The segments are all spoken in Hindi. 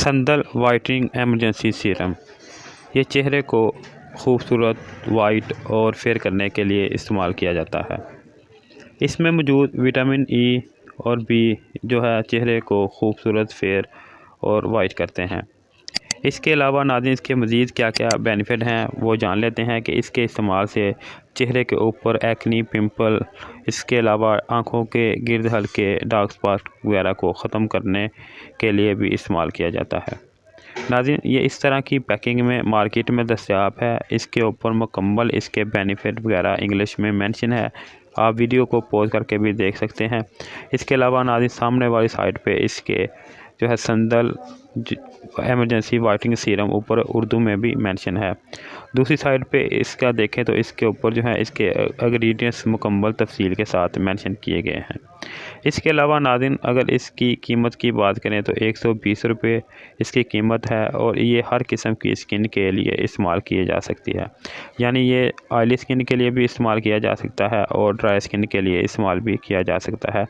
संदल वाइटनिंग एमरजेंसी सीरम। ये चेहरे को खूबसूरत वाइट और फेयर करने के लिए इस्तेमाल किया जाता है। इसमें मौजूद विटामिन ई और बी जो है चेहरे को खूबसूरत फेयर और वाइट करते हैं। इसके अलावा नाज़रीन इसके मज़ीद क्या क्या बेनिफिट हैं वो जान लेते हैं कि इसके इस्तेमाल से चेहरे के ऊपर एक्नी, पिंपल, इसके अलावा आँखों के गिर्द हल्के डार्क स्पॉट वगैरह को ख़त्म करने के लिए भी इस्तेमाल किया जाता है। नाज़रीन ये इस तरह की पैकिंग में मार्केट में दस्तयाब है। इसके ऊपर मुकम्मल इसके बेनिफिट वगैरह इंग्लिश में मेंशन है। आप वीडियो को पॉज करके भी देख सकते हैं। इसके अलावा नाज़रीन सामने वाली साइड पे इसके जो है संदल एमरजेंसी वाइटनिंग सीरम ऊपर उर्दू में भी मेंशन है। दूसरी साइड पे इसका देखें तो इसके ऊपर जो है इसके इंग्रेडिएंट्स मुकम्मल तफसील के साथ मेंशन किए गए हैं। इसके अलावा नाज़रीन अगर इसकी कीमत की बात करें तो 120 रुपये इसकी कीमत है और ये हर किस्म की स्किन के लिए इस्तेमाल किए जा सकती है। यानी ये ऑयली स्किन के लिए भी इस्तेमाल किया जा सकता है और ड्राई स्किन के लिए इस्तेमाल भी किया जा सकता है।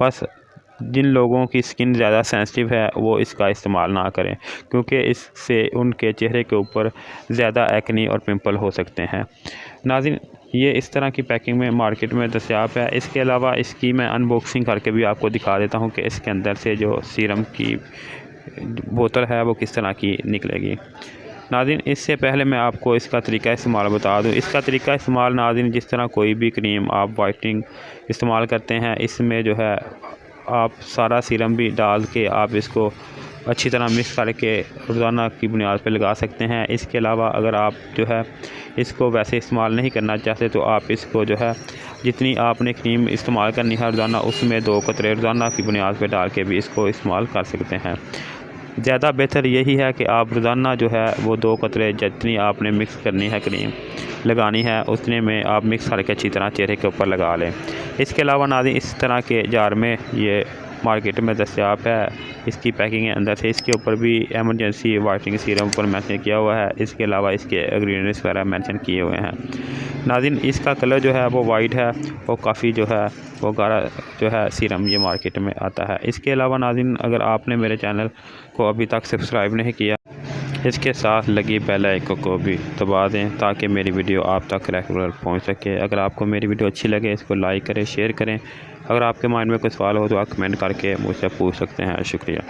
बस जिन लोगों की स्किन ज़्यादा सेंसिटिव है वो इसका इस्तेमाल ना करें, क्योंकि इससे उनके चेहरे के ऊपर ज़्यादा एक्नी और पिंपल हो सकते हैं। नाज़रीन ये इस तरह की पैकिंग में मार्केट में दस्तयाब है। इसके अलावा इसकी मैं अनबॉक्सिंग करके भी आपको दिखा देता हूँ कि इसके अंदर से जो सीरम की बोतल है वो किस तरह की निकलेगी। नाज़रीन इससे पहले मैं आपको इसका तरीका इस्तेमाल बता दूं। इसका तरीका इस्तेमाल नाज़रीन जिस तरह कोई भी क्रीम आप वाइटनिंग इस्तेमाल करते हैं, इसमें जो है आप सारा सीरम भी डाल के आप इसको अच्छी तरह मिक्स करके रोज़ाना की बुनियाद पर लगा सकते हैं। इसके अलावा अगर आप जो है इसको वैसे इस्तेमाल नहीं करना चाहते तो आप इसको जो है जितनी आपने क्रीम इस्तेमाल करनी है रोज़ाना उसमें 2 कतरे रोज़ाना की बुनियाद पर डाल के भी इसको इस्तेमाल कर सकते हैं। ज़्यादा बेहतर यही है कि आप रोज़ाना जो है वो 2 कतरे जितनी आपने मिक्स करनी है क्रीम लगानी है उतने में आप मिक्स करके अच्छी तरह चेहरे के ऊपर लगा लें। इसके अलावा नाज़रीन इस तरह के जार में ये मार्केट में दस्तयाब है। इसकी पैकिंग है अंदर से, इसके ऊपर भी एमरजेंसी वाइटनिंग सीरम ऊपर मेंशन किया हुआ है। इसके अलावा इसके इंग्रेडिएंट्स वगैरह मेंशन किए हुए हैं। नाज़रीन इसका कलर जो है वो वाइट है और काफ़ी जो है वो गाढ़ा जो है सीरम ये मार्केट में आता है। इसके अलावा नाज़रीन अगर आपने मेरे चैनल को अभी तक सब्सक्राइब नहीं किया, इसके साथ लगी बेल आइकन को भी दबा दें ताकि मेरी वीडियो आप तक रेगुलर पहुंच सके। अगर आपको मेरी वीडियो अच्छी लगे इसको लाइक करें, शेयर करें। अगर आपके माइंड में कोई सवाल हो तो आप कमेंट करके मुझसे पूछ सकते हैं। शुक्रिया।